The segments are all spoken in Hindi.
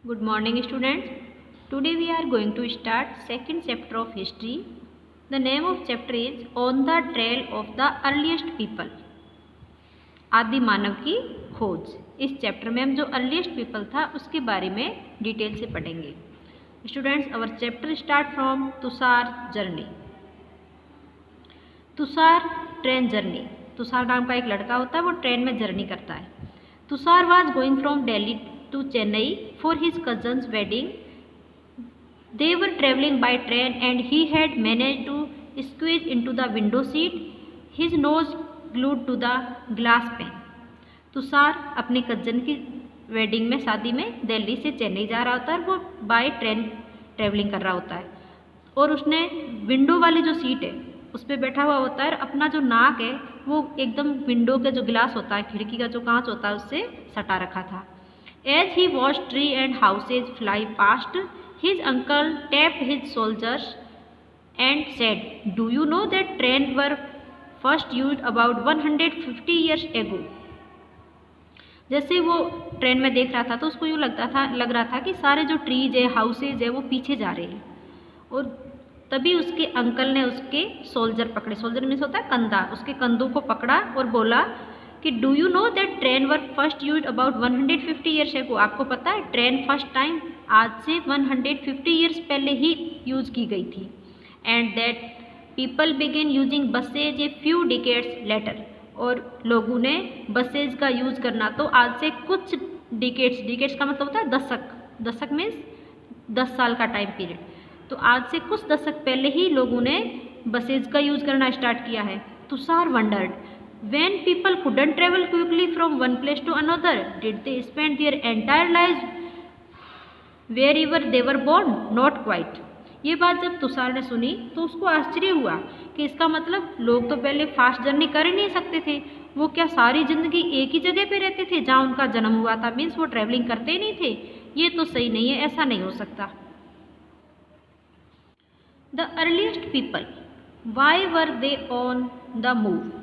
Good morning, students. Today we are going to start second chapter of history. The name of chapter is On the Trail of the Earliest People. आदि मानव की खोज। इस चैप्टर में हम जो अर्लीस्ट पीपल था उसके बारे में डिटेल से पढ़ेंगे। Students, our chapter start from Tushar journey. Tushar train journey. Tushar नाम का एक लड़का होता है, वो ट्रेन में जर्नी करता है। Tushar was going from Delhi to Chennai for his cousin's wedding. They were traveling by train and he had managed to squeeze into the window seat, his nose glued to the glass pane. Tushar अपने कज़न की वेडिंग में, शादी में दिल्ली से चेन्नई जा रहा होता है। वो बाय ट्रेन ट्रेवलिंग कर रहा होता है और उसने विंडो वाली जो सीट है उस पर बैठा हुआ होता है। अपना जो नाक है वो एकदम विंडो का जो गिलास होता है, खिड़की का जो कांच होता है, उससे सटा रखा था। As he watched tree and houses fly past, his uncle tapped his shoulders and said, "Do you know that trains were first used about 150 years ago?" जैसे वो ट्रेन में देख रहा था तो उसको यूँ लग रहा था कि सारे जो ट्रीज है, हाउसेज है, वो पीछे जा रहे हैं। और तभी उसके अंकल ने उसके शोल्डर पकड़े। शोल्डर मीन्स होता है कंधा। उसके कंधों को पकड़ा और बोला कि do you know that train were first use about 150 years ago. आपको पता है ट्रेन फर्स्ट टाइम आज से 150 ईयर्स पहले ही यूज की गई थी। And that people begin using buses a few decades later. और लोगों ने बसेज का यूज करना तो आज से कुछ डिकेड्स का मतलब होता है दशक। दशक मीन्स 10 साल का टाइम पीरियड। तो आज से कुछ दशक पहले ही लोगों ने बसेज का यूज करना स्टार्ट किया है। Tushar wondered, when people couldn't travel quickly from one place to another, did they spend their entire lives wherever they were born? Not quite. ये बात जब तुषार ने सुनी तो उसको आश्चर्य हुआ कि इसका मतलब लोग तो पहले फास्ट जर्नी कर ही नहीं सकते थे। वो क्या सारी जिंदगी एक ही जगह पे रहते थे जहाँ उनका जन्म हुआ था? मीन्स वो ट्रेवलिंग करते ही नहीं थे। ये तो सही नहीं है, ऐसा नहीं हो सकता। The earliest people, why were they on the move.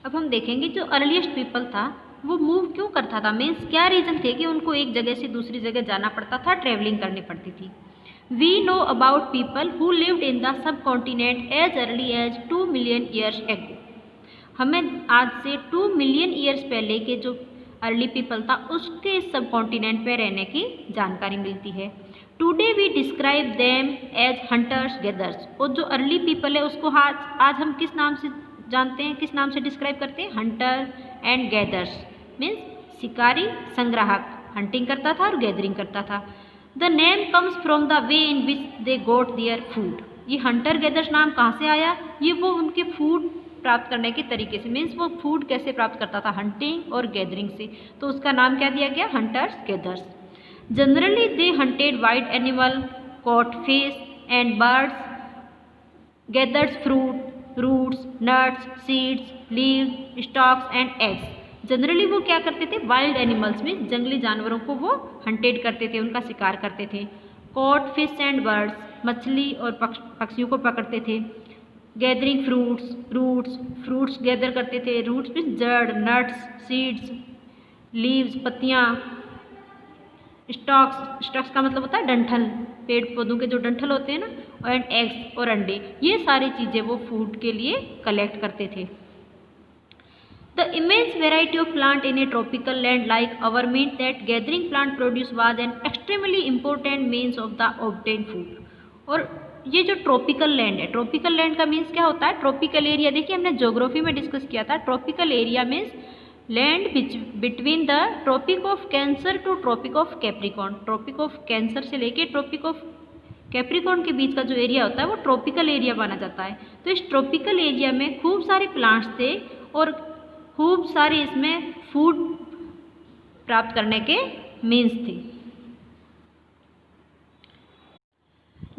अब हम देखेंगे जो अर्लीस्ट पीपल था वो मूव क्यों करता था, मीन्स क्या रीज़न थे कि उनको एक जगह से दूसरी जगह जाना पड़ता था, ट्रेवलिंग करनी पड़ती थी। We know about people who lived in the subcontinent as early as 2 million years ago. हमें आज से 2 मिलियन ईयर्स पहले के जो अर्ली पीपल था उसके सब कॉन्टिनेंट पे रहने की जानकारी मिलती है। Today we describe them as hunters gathers. और जो अर्ली पीपल है उसको आज हम किस नाम से जानते हैं, किस नाम से डिस्क्राइब करते हैं? हंटर एंड गैदर्स मीन्स शिकारी संग्राहक। हंटिंग करता था और गैदरिंग करता था। The name comes from the way in which they got their food. ये हंटर गैदर्स नाम कहाँ से आया? ये वो उनके फूड प्राप्त करने के तरीके से, मीन्स वो फूड कैसे प्राप्त करता था, हंटिंग और गैदरिंग से, तो उसका नाम क्या दिया गया? Hunters gathers. Generally they hunted wild animal, caught fish and birds, gathers fruit, roots, nuts, seeds, leaves, stalks and eggs. Generally वो क्या करते थे? वाइल्ड एनिमल्स में जंगली जानवरों को वो हंटेड करते थे, उनका शिकार करते थे। कॉट फिश एंड बर्ड्स, मछली और पक्षियों को पकड़ते थे। गैदरिंग फ्रूट्स गैदर करते थे। रूट्स मीन्स जड़, नट्स, सीड्स, लीव्स पत्तियाँ, स्टॉक्स का मतलब होता है डंठल, पेड़ पौधों के जो डंठल होते हैं ना, एंड एग्स और अंडे, ये सारी चीज़ें वो फूड के लिए कलेक्ट करते थे। The immense variety of plant in a tropical land like our means that gathering plant produce was an extremely important means of the obtain food. और ये जो ट्रॉपिकल लैंड है, ट्रॉपिकल लैंड का मीन्स क्या होता है? Tropical area. देखिए हमने ज्योग्राफी में डिस्कस किया था, tropical area means land between the Tropic of Cancer to Tropic of Capricorn. Tropic of Cancer से लेके ट्रॉपिक ऑफ कैप्रिकॉर्न के बीच का जो एरिया होता है वो ट्रॉपिकल एरिया माना जाता है। तो इस ट्रॉपिकल एरिया में खूब सारे प्लांट्स थे और खूब सारे इसमें फूड प्राप्त करने के मीन्स थे।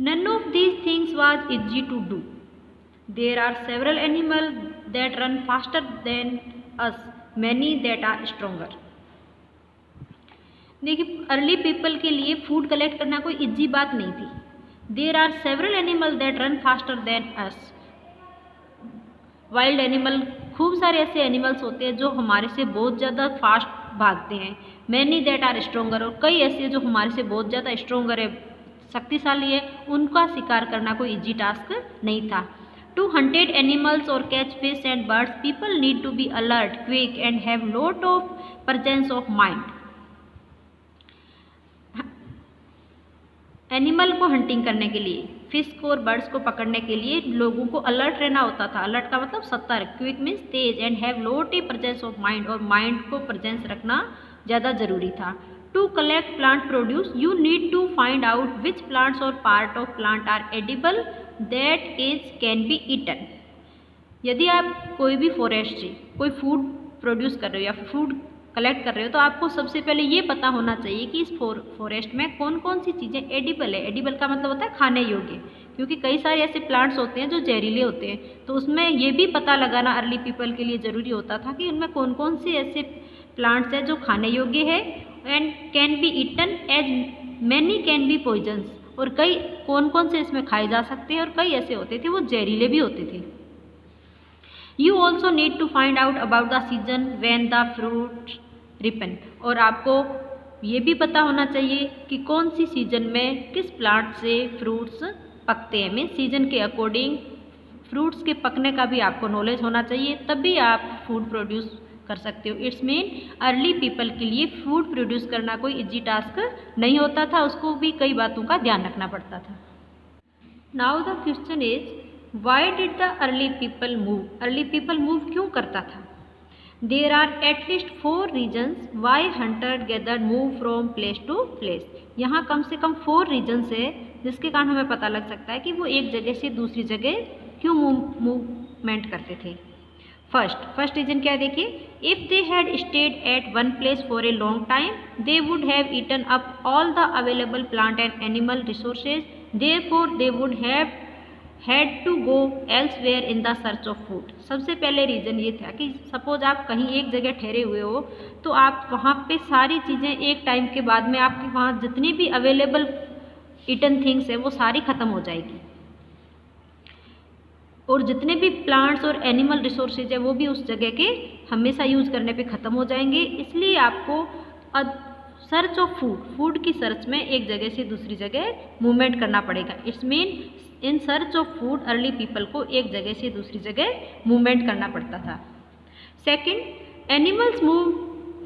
None of these things was easy to do. There are several animal that run faster than us, many that are stronger. देखिए अर्ली पीपल के लिए फूड कलेक्ट करना कोई इजी बात नहीं थी। There are several animal that run faster than us. Wild animal, खूब सारे ऐसे एनिमल्स होते हैं जो हमारे से बहुत ज़्यादा फास्ट भागते हैं। मैनी दैट आर स्ट्रोंगर, और कई ऐसे जो हमारे से बहुत ज़्यादा स्ट्रोंगर है, शक्तिशाली है, उनका शिकार करना कोई इजी टास्क नहीं था। टू हंटेड एनिमल्स और catch fish and birds people need to be alert, quick and have lot of presence of mind. Animal को हंटिंग करने के लिए, फिश को और बर्ड्स को पकड़ने के लिए लोगों को अलर्ट रहना होता था। अलर्ट का मतलब सतर्क, क्विक मीन्स तेज, and have lot a presence of mind, और माइंड को प्रेजेंस रखना ज़्यादा जरूरी था। To collect plant produce you need to find out which plants और part of plant are edible that is can be eaten. यदि आप कोई भी फॉरेस्ट से कोई फूड प्रोड्यूस कर रहे हो या फूड कलेक्ट कर रहे हो, तो आपको सबसे पहले ये पता होना चाहिए कि इस फॉरेस्ट में कौन कौन सी चीज़ें एडिबल है। एडिबल का मतलब होता है खाने योग्य, क्योंकि कई सारे ऐसे प्लांट्स होते हैं जो जहरीले होते हैं। तो उसमें ये भी पता लगाना अर्ली पीपल के लिए ज़रूरी होता था कि उनमें कौन कौन से ऐसे प्लांट्स हैं जो खाने योग्य है, and can be eaten as many can be poisons, और कई कौन कौन से इसमें खाए जा सकते हैं, और कई ऐसे होते थे वो जहरीले भी होते थे। You also need to find out about the season when the fruit ripen, और आपको ये भी पता होना चाहिए कि कौन सी सीजन में किस प्लांट से फ्रूट्स पकते हैं। मीन्स सीजन के अकॉर्डिंग फ्रूट्स के पकने का भी आपको नॉलेज होना चाहिए, तभी आप फूड प्रोड्यूस कर सकते हो। इट्स मीन अर्ली पीपल के लिए फूड प्रोड्यूस करना कोई इजी टास्क नहीं होता था, उसको भी कई बातों का ध्यान रखना पड़ता था। Now the question is why did the early people move. Early people move क्यों करता था? There are at least 4 reasons why hunter gather move from place to place. यहाँ कम से कम 4 रीजन्स है जिसके कारण हमें पता लग सकता है कि वो एक जगह से दूसरी जगह क्यों मूवमेंट करते थे। फर्स्ट रीजन क्या है, देखिए, if they had stayed at one place for a long time they would have eaten up all the available plant and animal resources, therefore they would have had to go elsewhere in the search of food. सबसे पहले रीज़न ये था कि सपोज आप कहीं एक जगह ठहरे हुए हो, तो आप वहाँ पे सारी चीज़ें एक टाइम के बाद में आपके वहाँ जितनी भी अवेलेबल ईटन थिंग्स है वो सारी ख़त्म हो जाएगी, और जितने भी प्लांट्स और एनिमल रिसोर्सेज है वो भी उस जगह के हमेशा यूज करने पे ख़त्म हो जाएंगे। इसलिए आपको सर्च ऑफ फूड की सर्च में एक जगह से दूसरी जगह मूवमेंट करना पड़ेगा। It's mean in search of food early people को एक जगह से दूसरी जगह मूवमेंट करना पड़ता था। Second, animals move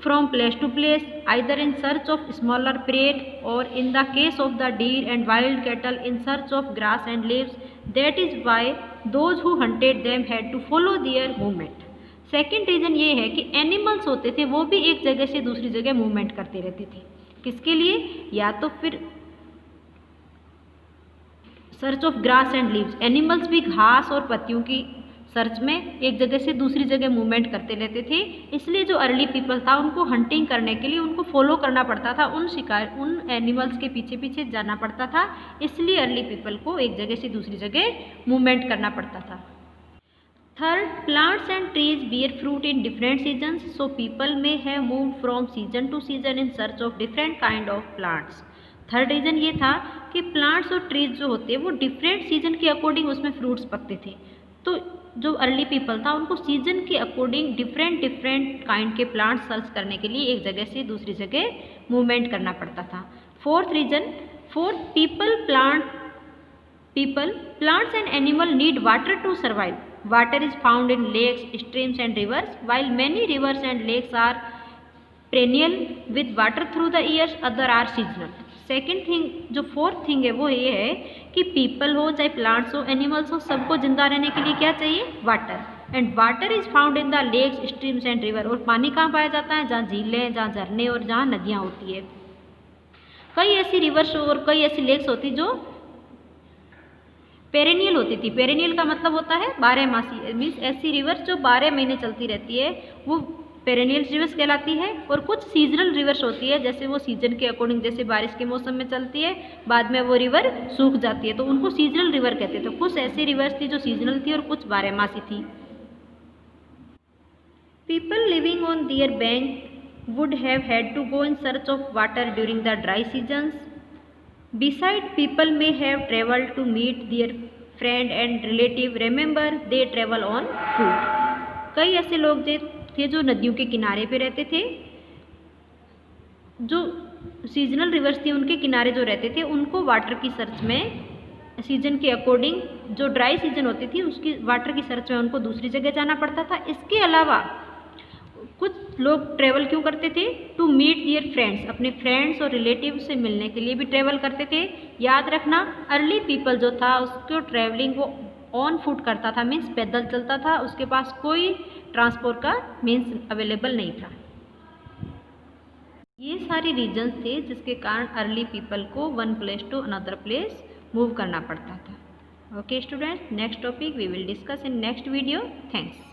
from place to place either in search of smaller prey, और in the case of the deer and wild cattle in search of grass and leaves, that is why those who hunted them had to follow their movement. Second reason ये है कि एनिमल्स होते थे वो भी एक जगह से दूसरी जगह मूवमेंट करते रहते थे। किसके लिए? या तो फिर search of grass and leaves, animals भी घास और पत्तियों की सर्च में एक जगह से दूसरी जगह मूवमेंट करते रहते थे। इसलिए जो अर्ली पीपल था उनको हंटिंग करने के लिए उनको फॉलो करना पड़ता था, उन एनिमल्स के पीछे पीछे जाना पड़ता था। इसलिए अर्ली पीपल को एक जगह से दूसरी जगह मूवमेंट करना पड़ता था। Third, plants and trees bear fruit in different seasons, so people may have moved from season to season in search of different kind of plants. Third reason ये था कि प्लांट्स और ट्रीज जो होते हैं वो डिफरेंट सीजन के अकॉर्डिंग उसमें फ्रूट्स पकते थे। तो जो अर्ली पीपल था उनको सीजन के अकॉर्डिंग डिफरेंट काइंड के प्लांट्स सर्च करने के लिए एक जगह से दूसरी जगह मूवमेंट करना पड़ता था। Fourth reason, plants and animal need water to survive. Water is found in lakes, streams and rivers. While many rivers and lakes are perennial with water through the years, other are seasonal. Second thing, जो फोर्थ थिंग है वो ये है कि पीपल हो चाहे प्लांट्स हो एनिमल्स हो, सबको जिंदा रहने के लिए क्या चाहिए? Water. And water is found in the lakes, streams and river. और पानी कहाँ पाया जाता है? जहाँ झीलें, जहाँ झरने और जहाँ नदियाँ होती है। कई ऐसी रिवर्स और कई ऐसी लेक्स होती जो पेरेनियल होती थी। पेरेनियल का मतलब होता है 12 मासी, मीन्स ऐसी रिवर्स जो 12 महीने चलती रहती है वो पेरेनियल रिवर्स कहलाती है। और कुछ सीजनल रिवर्स होती है, जैसे वो सीजन के अकॉर्डिंग, जैसे बारिश के मौसम में चलती है, बाद में वो रिवर सूख जाती है, तो उनको सीजनल रिवर कहते थे। कुछ ऐसी रिवर्स थी जो सीजनल थी और कुछ 12 मासी थी। People living on their bank would have had to go in search of water during the dry seasons. Besides, people may have traveled to meet their friend and relative. Remember, they travel on foot. कई ऐसे लोग थे जो नदियों के किनारे पे रहते थे जो सीजनल रिवर्स थी उनके किनारे जो रहते थे उनको वाटर की सर्च में सीजन के अकॉर्डिंग, जो ड्राई सीजन होती थी उसकी वाटर की सर्च में उनको दूसरी जगह जाना पड़ता था। इसके अलावा कुछ लोग ट्रैवल क्यों करते थे? टू मीट दियर फ्रेंड्स, अपने फ्रेंड्स और रिलेटिव से मिलने के लिए भी ट्रैवल करते थे। याद रखना, अर्ली पीपल जो था उसको ट्रैवलिंग वो ऑन फुट करता था, मीन्स पैदल चलता था, उसके पास कोई ट्रांसपोर्ट का मीन्स अवेलेबल नहीं था। ये सारे रीजन्स थे जिसके कारण अर्ली पीपल को one place to another place move करना पड़ता था। Okay students, next topic we will discuss in next video. Thanks.